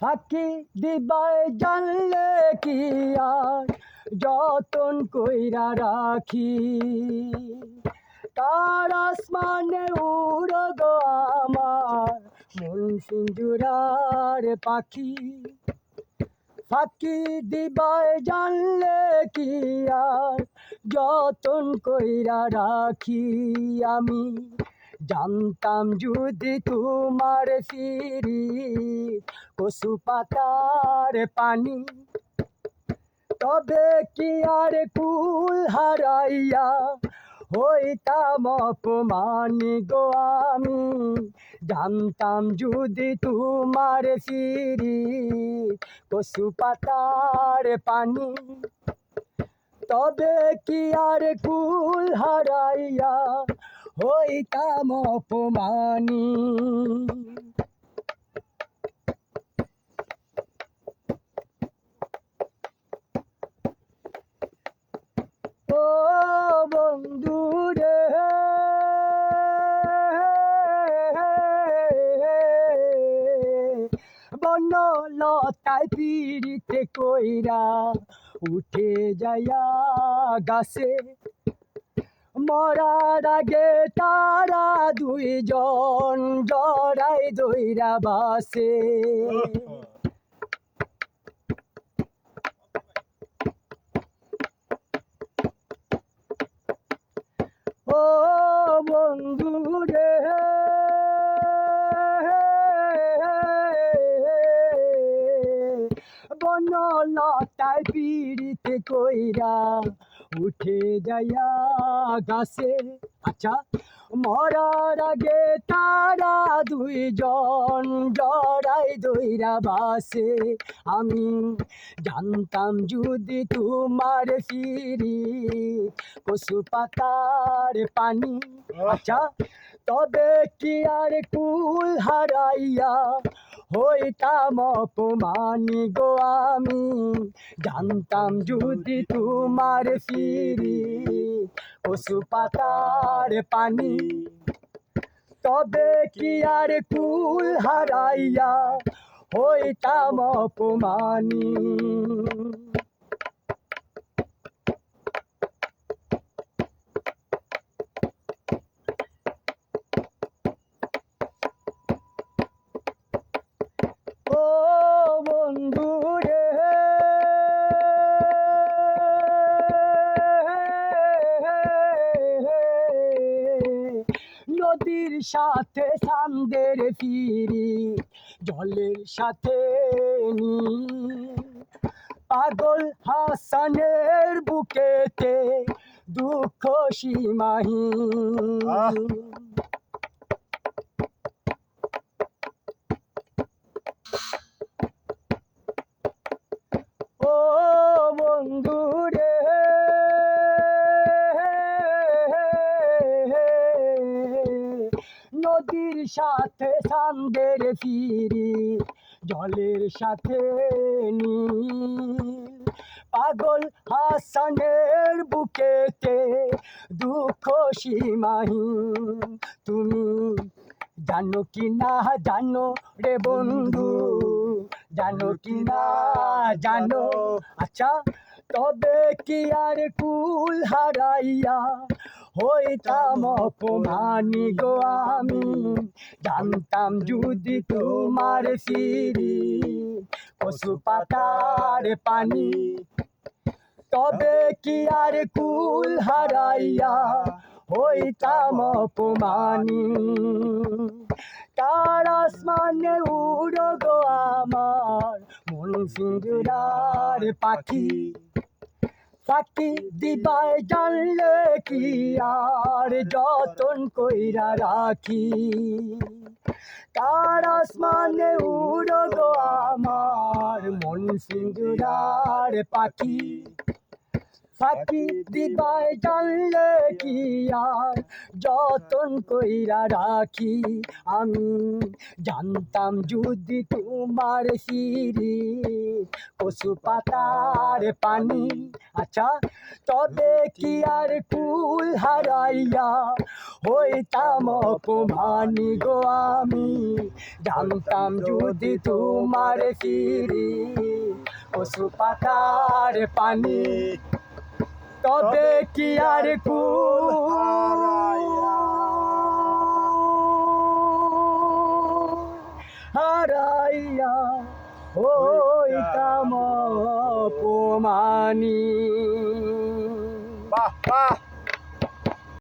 ফাঁকি দিবাই জানলে কি আর যতন কইরা রাখি। তার আসমানে উড়ো গো আমার মন সিন্দুরার পাখি। ফাঁকি দিবাই জানলে কি আর যতন কইরা রাখি। আমি জানতাম যদি তোমার সিঁড়ি কচু পাতার পানি, তবে কি আর কুল হারাইয়া হইতাম অপমানি গো আমি। জানতাম যদি তোমার সিঁড়ি কচু পাতার পানি, তবে কি আর কুল হারাইয়া হইতাম অপমানি। ও বন্ধু রে, বনলতায় পিড়িতে কইরা উঠে যাইয়া গাছে, মরার আগে তারা দুইজন জড়াই দইরা বাসে। ও বন্ধু রে, বনলতায় পিড়িতে কইরা উঠে যাইয়া গাছে। আচ্ছা, মরার আগে তারা দুইজন জড়াই দইরা বাসে। আমি জানতাম যদি তোমার সিঁড়ি কচু পাতার পানি, আচ্ছা, তবে কি আর কুল হারাইয়া হইতাম অপমানি গো আমি। জানতাম যদি তোমার সিঁড়ি কচু পাতার পানি, তবে কি আর কুল হারাইয়া হইতাম অপমানি। ও বন্ধু রে, নদীর সাথে চাঁদের ফিরি, জলের সাথে পাগল হাসানের বুকেতে দুঃখ সীমাহীন। ও বন্ধু রে, নদীর সাথে চাঁদের ফিরি, জলের সাথে নীল, পাগল হাসানের বুকেতে দুঃখ সীমাহীন। তুমি জানো কি না জানো রে বন্ধু, জানো কি না জানো, আচ্ছা, তবে কি আর কুল হারাইয়া হইতাম অপমানি গো আমি। জানতাম যদি তোমার সিঁড়ি কচু পাতার পানি, তবে কি আর কুল হারাইয়া হইতাম অপমানি। তার আসমানে উড়ো গো আমার মন সিন্দুরার পাখি। ফাঁকি দিবাই জানলে কি আর যতন কইরা রাখি। তার আসমানে উড়ো গো আমার মন সিন্দুরার পাখি। ফাঁকি দিবাই জানলে কি আর যতন কইরা রাখি আমি জানতাম যদি তোমার সিঁড়ি কচু পাতার পানি আচ্ছা তবে কি আর কুল হারাইয়া হইতাম অপমানি গো আমি জানতাম যদি তোমার সিঁড়ি কচু পাতার পানি তবে কি আর হারাইয়া হইতাম অপমানি। বাহ বাহ।